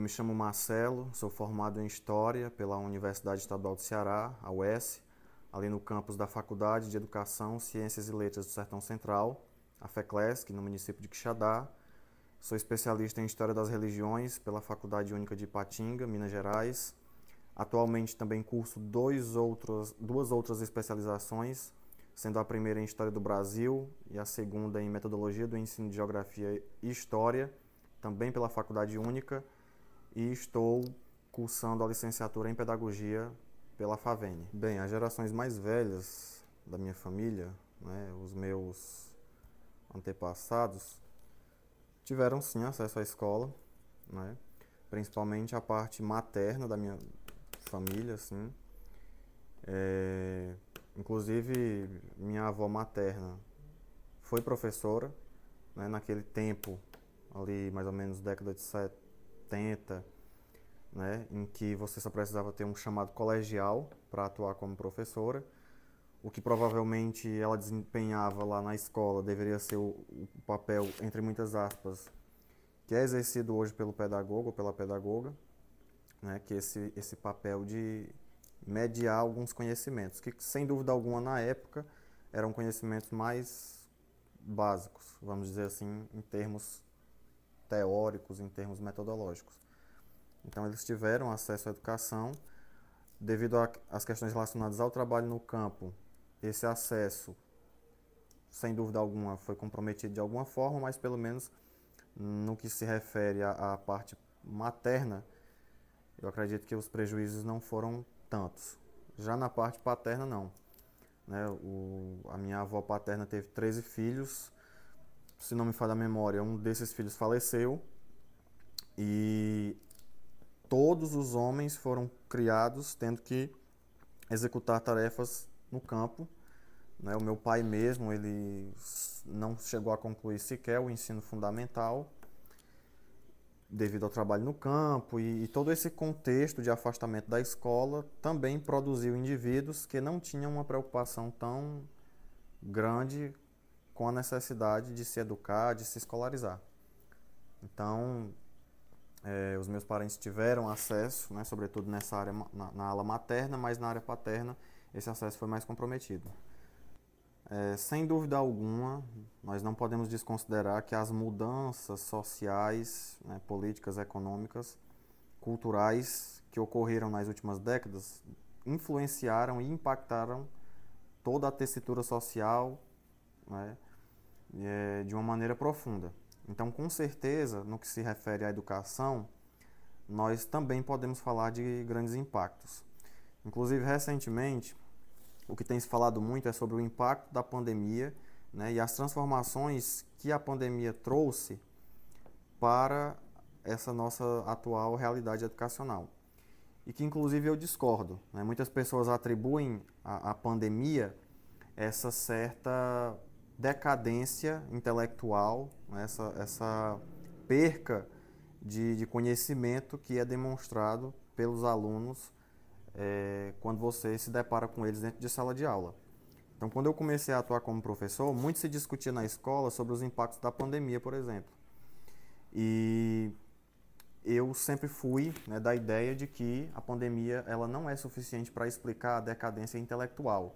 me chamo Marcelo, sou formado em História pela Universidade Estadual do Ceará, a UES, ali no campus da Faculdade de Educação, Ciências e Letras do Sertão Central, a FECLESC, no município de Quixadá. Sou especialista em História das Religiões pela Faculdade Única de Ipatinga, Minas Gerais. Atualmente também curso duas outras especializações, sendo a primeira em História do Brasil e a segunda em Metodologia do Ensino de Geografia e História, também pela Faculdade Única, e estou cursando a licenciatura em Pedagogia pela FAVENE. Bem, as gerações mais velhas da minha família, né, os meus antepassados, tiveram sim acesso à escola, né, principalmente a parte materna da minha família, assim. Inclusive, minha avó materna foi professora, né, naquele tempo, ali mais ou menos década de 70, né, em que você só precisava ter um chamado colegial para atuar como professora. O que provavelmente ela desempenhava lá na escola deveria ser o papel, entre muitas aspas, que é exercido hoje pelo pedagogo ou pela pedagoga, né, que é esse papel de mediar alguns conhecimentos, que sem dúvida alguma na época eram conhecimentos mais básicos, vamos dizer assim, em termos teóricos, em termos metodológicos. Então eles tiveram acesso à educação, devido às questões relacionadas ao trabalho no campo. Esse acesso, sem dúvida alguma, foi comprometido de alguma forma, mas pelo menos no que se refere à parte materna, eu acredito que os prejuízos não foram tantos. Já na parte paterna, não. Né? A minha avó paterna teve 13 filhos, se não me falha a memória, um desses filhos faleceu, e todos os homens foram criados tendo que executar tarefas no campo. Né? O meu pai mesmo, ele não chegou a concluir sequer o ensino fundamental, devido ao trabalho no campo, e todo esse contexto de afastamento da escola também produziu indivíduos que não tinham uma preocupação tão grande com a necessidade de se educar, de se escolarizar. Então, os meus parentes tiveram acesso, né, sobretudo nessa área, na ala materna, mas na área paterna esse acesso foi mais comprometido. Sem dúvida alguma, nós não podemos desconsiderar que as mudanças sociais, né, políticas, econômicas, culturais que ocorreram nas últimas décadas influenciaram e impactaram toda a tessitura social, né, de uma maneira profunda. Então, com certeza, no que se refere à educação, nós também podemos falar de grandes impactos. Inclusive, recentemente, o que tem se falado muito é sobre o impacto da pandemia, né, e as transformações que a pandemia trouxe para essa nossa atual realidade educacional. E que, inclusive, eu discordo. Né? Muitas pessoas atribuem à pandemia essa certa decadência intelectual, né? essa perca de conhecimento que é demonstrado pelos alunos quando você se depara com eles dentro de sala de aula. Então, quando eu comecei a atuar como professor, muito se discutia na escola sobre os impactos da pandemia, por exemplo. E eu sempre fui, né, da ideia de que a pandemia ela não é suficiente para explicar a decadência intelectual.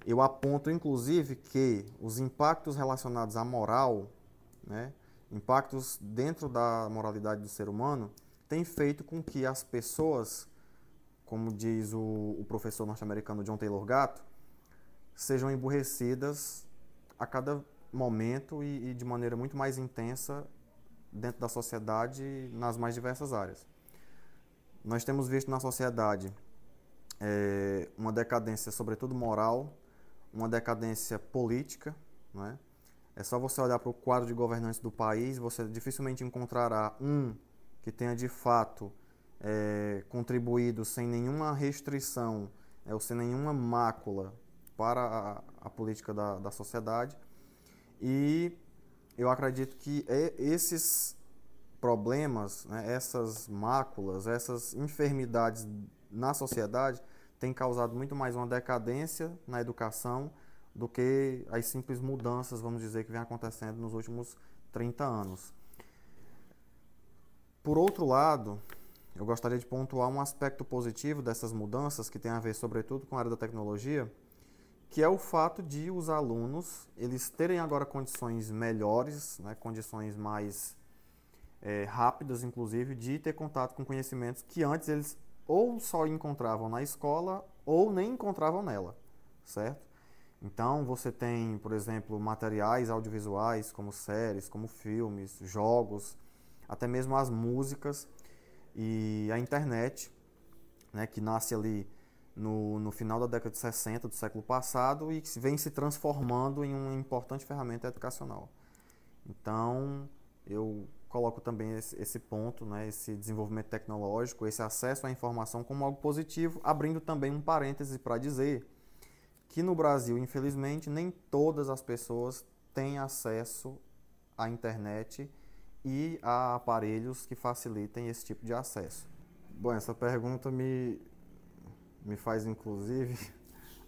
Eu aponto, inclusive, que os impactos relacionados à moral, né, impactos dentro da moralidade do ser humano, têm feito com que as pessoas, como diz o professor norte-americano John Taylor Gatto, sejam emburrecidas a cada momento e de maneira muito mais intensa dentro da sociedade nas mais diversas áreas. Nós temos visto na sociedade uma decadência, sobretudo moral, uma decadência política, né? É só você olhar para o quadro de governantes do país, você dificilmente encontrará um que tenha de fato contribuído sem nenhuma restrição ou sem nenhuma mácula para a política da sociedade. E eu acredito que esses problemas, né, essas máculas, essas enfermidades na sociedade têm causado muito mais uma decadência na educação do que as simples mudanças, vamos dizer, que vem acontecendo nos últimos 30 anos. Por outro lado, eu gostaria de pontuar um aspecto positivo dessas mudanças que tem a ver sobretudo com a área da tecnologia, que é o fato de os alunos eles terem agora condições melhores, né, condições mais rápidas, inclusive, de ter contato com conhecimentos que antes eles ou só encontravam na escola ou nem encontravam nela, certo? Então você tem, por exemplo, materiais audiovisuais como séries, como filmes, jogos, até mesmo as músicas e a internet, né, que nasce ali no final da década de 60 do século passado e que vem se transformando em uma importante ferramenta educacional. Então, eu coloco também esse ponto, né, esse desenvolvimento tecnológico, esse acesso à informação como algo positivo, abrindo também um parêntese para dizer que no Brasil, infelizmente, nem todas as pessoas têm acesso à internet e a aparelhos que facilitem esse tipo de acesso. Bom, essa pergunta me faz, inclusive,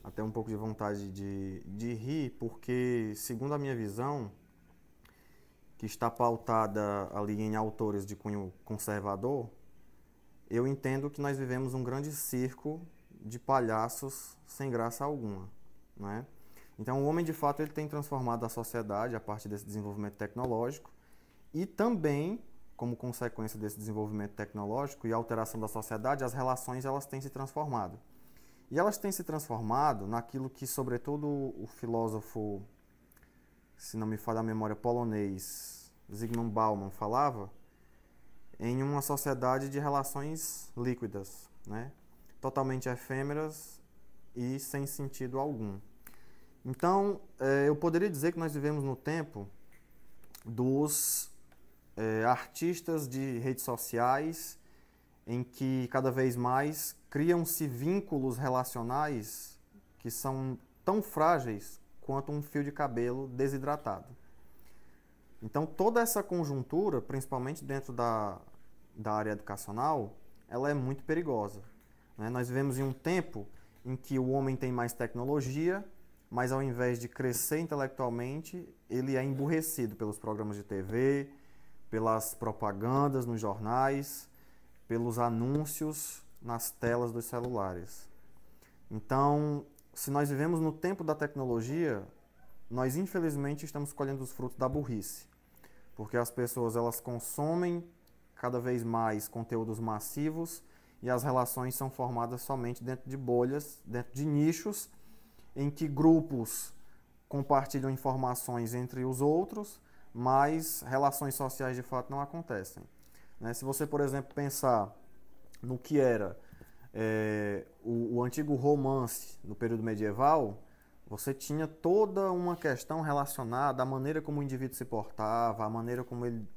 até um pouco de vontade de rir, porque, segundo a minha visão, que está pautada ali em autores de cunho conservador, eu entendo que nós vivemos um grande circo de palhaços sem graça alguma, né? Então, o homem, de fato, ele tem transformado a sociedade a partir desse desenvolvimento tecnológico e também, como consequência desse desenvolvimento tecnológico e alteração da sociedade, as relações elas têm se transformado. E elas têm se transformado naquilo que, sobretudo, o filósofo, se não me falha a memória, polonês, Zygmunt Bauman falava, em uma sociedade de relações líquidas, né? Totalmente efêmeras e sem sentido algum. Então, eu poderia dizer que nós vivemos no tempo dos artistas de redes sociais, em que cada vez mais criam-se vínculos relacionais que são tão frágeis quanto um fio de cabelo desidratado. Então, toda essa conjuntura, principalmente dentro da área educacional, ela é muito perigosa, né? Nós vivemos em um tempo em que o homem tem mais tecnologia, mas ao invés de crescer intelectualmente, ele é emburrecido pelos programas de TV, pelas propagandas nos jornais, pelos anúncios nas telas dos celulares. Então, se nós vivemos no tempo da tecnologia, nós infelizmente estamos colhendo os frutos da burrice, porque as pessoas elas consomem cada vez mais conteúdos massivos e as relações são formadas somente dentro de bolhas, dentro de nichos, em que grupos compartilham informações entre os outros, mas relações sociais de fato não acontecem, né? Se você, por exemplo, pensar no que era o antigo romance no período medieval, você tinha toda uma questão relacionada à maneira como o indivíduo se portava, a maneira como ele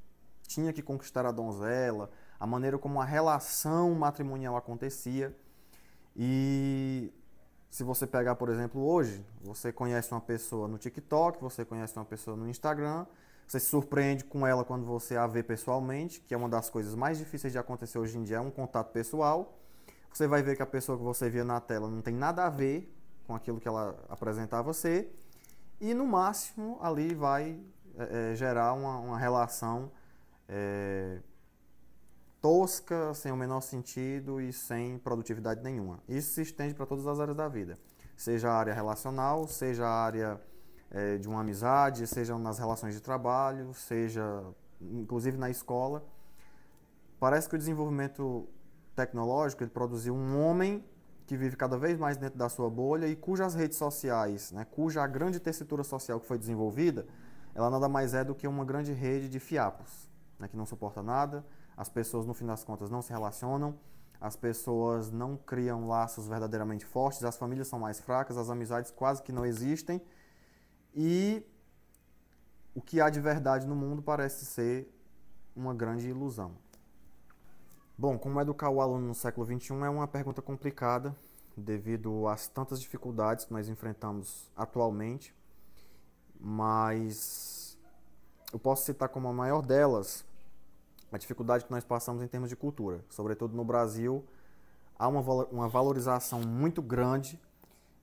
tinha que conquistar a donzela, a maneira como a relação matrimonial acontecia. E se você pegar, por exemplo, hoje, você conhece uma pessoa no TikTok, você conhece uma pessoa no Instagram, você se surpreende com ela quando você a vê pessoalmente, que é uma das coisas mais difíceis de acontecer hoje em dia, é um contato pessoal. Você vai ver que a pessoa que você via na tela não tem nada a ver com aquilo que ela apresenta a você, e no máximo ali vai gerar uma relação tosca, sem o menor sentido e sem produtividade nenhuma. Isso se estende para todas as áreas da vida, seja a área relacional, seja a área de uma amizade, seja nas relações de trabalho, seja inclusive na escola. Parece que o desenvolvimento tecnológico ele produziu um homem que vive cada vez mais dentro da sua bolha e cujas redes sociais, né, cuja a grande tessitura social que foi desenvolvida, ela nada mais é do que uma grande rede de fiapos, né, que não suporta nada, as pessoas no fim das contas não se relacionam, as pessoas não criam laços verdadeiramente fortes, as famílias são mais fracas, as amizades quase que não existem e o que há de verdade no mundo parece ser uma grande ilusão. Bom, como educar o aluno no século XXI é uma pergunta complicada devido às tantas dificuldades que nós enfrentamos atualmente, mas eu posso citar como a maior delas a dificuldade que nós passamos em termos de cultura. Sobretudo no Brasil, há uma valorização muito grande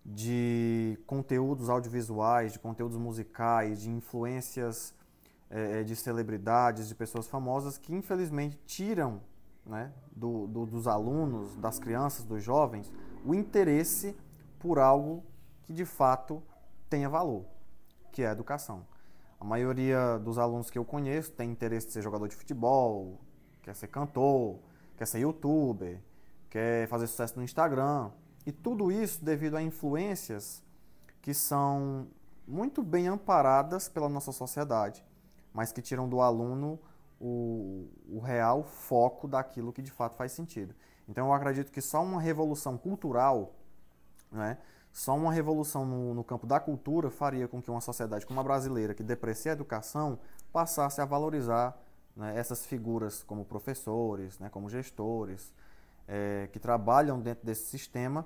de conteúdos audiovisuais, de conteúdos musicais, de influências de celebridades, de pessoas famosas que infelizmente tiram, né, dos alunos, das crianças, dos jovens, o interesse por algo que de fato tenha valor, que é a educação. A maioria dos alunos que eu conheço tem interesse de ser jogador de futebol, quer ser cantor, quer ser youtuber, quer fazer sucesso no Instagram. E tudo isso devido a influências que são muito bem amparadas pela nossa sociedade, mas que tiram do aluno o real foco daquilo que de fato faz sentido. Então eu acredito que só uma revolução cultural, né, só uma revolução no campo da cultura faria com que uma sociedade como a brasileira, que deprecia a educação, passasse a valorizar, né, essas figuras como professores, né, como gestores, que trabalham dentro desse sistema,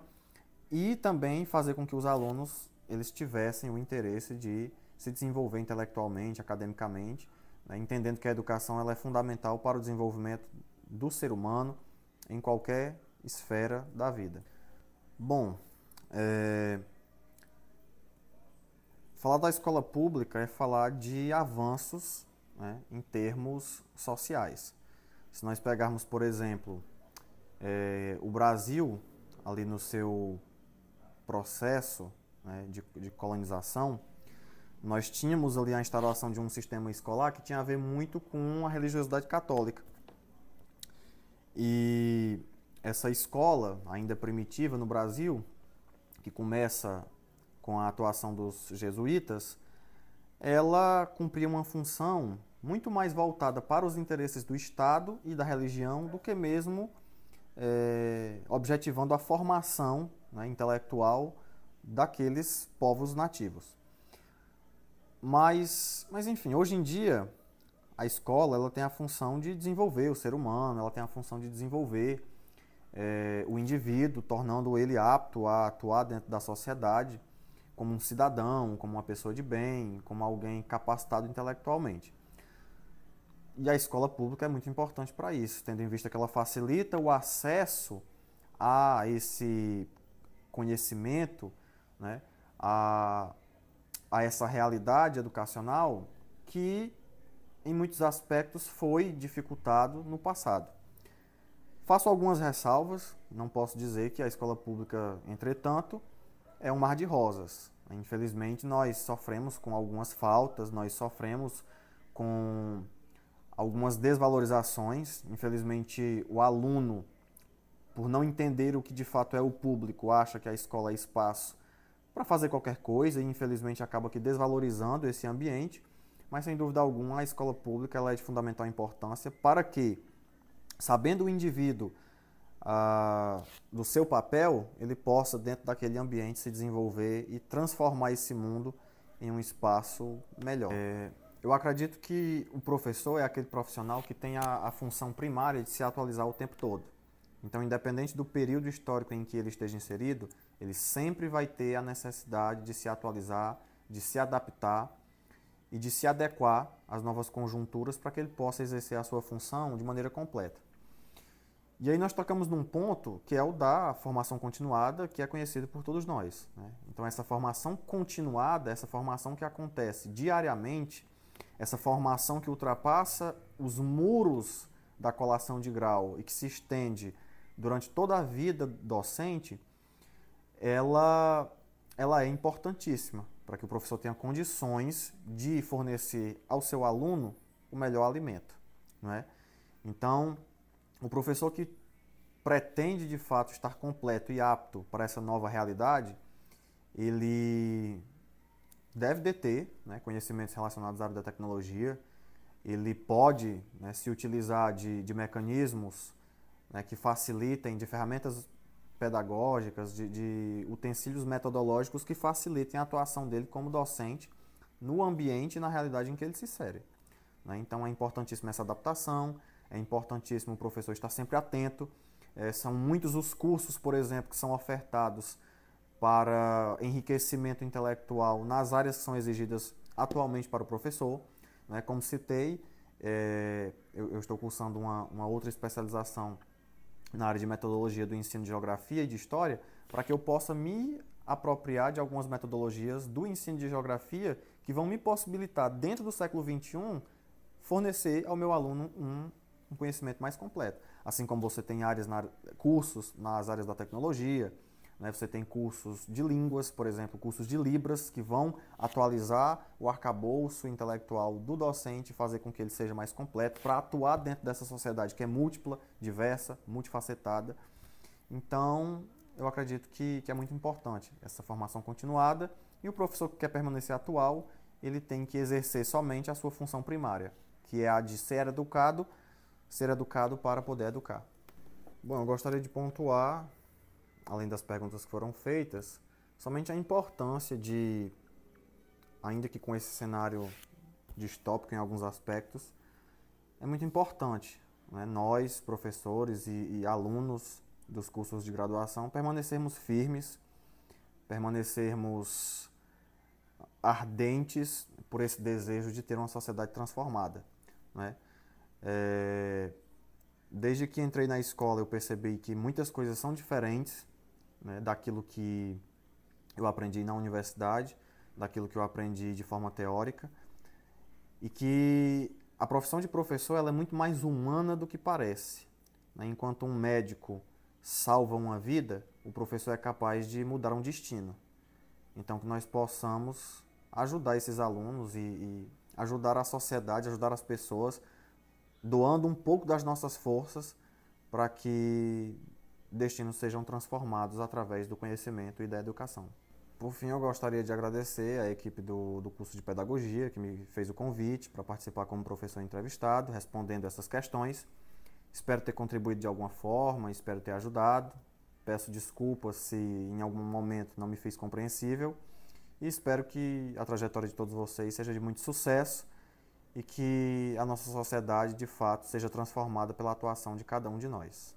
e também fazer com que os alunos eles tivessem o interesse de se desenvolver intelectualmente, academicamente, né, entendendo que a educação ela é fundamental para o desenvolvimento do ser humano em qualquer esfera da vida. Bom, falar da escola pública é falar de avanços, né, em termos sociais. Se nós pegarmos, por exemplo, o Brasil, ali no seu processo, né, de colonização, nós tínhamos ali a instalação de um sistema escolar que tinha a ver muito com a religiosidade católica. E essa escola, ainda primitiva no Brasil, que começa com a atuação dos jesuítas, ela cumpria uma função muito mais voltada para os interesses do Estado e da religião do que mesmo objetivando a formação, né, intelectual daqueles povos nativos. Mas enfim, hoje em dia a escola ela tem a função de desenvolver o ser humano, ela tem a função de desenvolver o indivíduo, tornando ele apto a atuar dentro da sociedade como um cidadão, como uma pessoa de bem, como alguém capacitado intelectualmente. E a escola pública é muito importante para isso, tendo em vista que ela facilita o acesso a esse conhecimento, né, a essa realidade educacional que, em muitos aspectos, foi dificultado no passado. Faço algumas ressalvas, não posso dizer que a escola pública, entretanto, é um mar de rosas. Infelizmente, nós sofremos com algumas faltas, nós sofremos com algumas desvalorizações. Infelizmente, o aluno, por não entender o que de fato é o público, acha que a escola é espaço para fazer qualquer coisa e, infelizmente, acaba que desvalorizando esse ambiente. Mas, sem dúvida alguma, a escola pública ela é de fundamental importância para que, sabendo o indivíduo do seu papel, ele possa, dentro daquele ambiente, se desenvolver e transformar esse mundo em um espaço melhor. Eu acredito que o professor é aquele profissional que tem a função primária de se atualizar o tempo todo. Então, independente do período histórico em que ele esteja inserido, ele sempre vai ter a necessidade de se atualizar, de se adaptar e de se adequar às novas conjunturas para que ele possa exercer a sua função de maneira completa. E aí nós tocamos num ponto que é o da formação continuada, que é conhecido por todos nós, né? Então essa formação continuada, essa formação que acontece diariamente, essa formação que ultrapassa os muros da colação de grau e que se estende durante toda a vida docente, ela é importantíssima para que o professor tenha condições de fornecer ao seu aluno o melhor alimento, não é? Então, o professor que pretende de fato estar completo e apto para essa nova realidade, ele deve deter, né, conhecimentos relacionados à área da tecnologia, ele pode, né, se utilizar de mecanismos, né, que facilitem, de ferramentas pedagógicas, de utensílios metodológicos que facilitem a atuação dele como docente no ambiente e na realidade em que ele se insere, né? Então é importantíssima essa adaptação, é importantíssimo o professor estar sempre atento. São muitos os cursos, por exemplo, que são ofertados para enriquecimento intelectual nas áreas que são exigidas atualmente para o professor, né? Como citei, eu estou cursando uma outra especialização na área de metodologia do ensino de geografia e de história, para que eu possa me apropriar de algumas metodologias do ensino de geografia que vão me possibilitar, dentro do século XXI, fornecer ao meu aluno um conhecimento mais completo. Assim como você tem cursos nas áreas da tecnologia, né? Você tem cursos de línguas, por exemplo, cursos de Libras, que vão atualizar o arcabouço intelectual do docente e fazer com que ele seja mais completo para atuar dentro dessa sociedade que é múltipla, diversa, multifacetada. Então, eu acredito que é muito importante essa formação continuada, e o professor que quer permanecer atual, ele tem que exercer somente a sua função primária, que é a de ser educado para poder educar. Bom, eu gostaria de pontuar, além das perguntas que foram feitas, somente a importância de, ainda que com esse cenário distópico em alguns aspectos, é muito importante, né, nós, professores e alunos dos cursos de graduação, permanecermos firmes, permanecermos ardentes por esse desejo de ter uma sociedade transformada, né? Desde que entrei na escola, eu percebi que muitas coisas são diferentes, né, daquilo que eu aprendi na universidade, daquilo que eu aprendi de forma teórica, e que a profissão de professor ela é muito mais humana do que parece, né? Enquanto um médico salva uma vida, o professor é capaz de mudar um destino. Então, que nós possamos ajudar esses alunos e ajudar a sociedade, ajudar as pessoas, doando um pouco das nossas forças para que destinos sejam transformados através do conhecimento e da educação. Por fim, eu gostaria de agradecer à equipe do curso de Pedagogia que me fez o convite para participar como professor entrevistado, respondendo essas questões. Espero ter contribuído de alguma forma, espero ter ajudado. Peço desculpas se em algum momento não me fiz compreensível e espero que a trajetória de todos vocês seja de muito sucesso e que a nossa sociedade, de fato, seja transformada pela atuação de cada um de nós.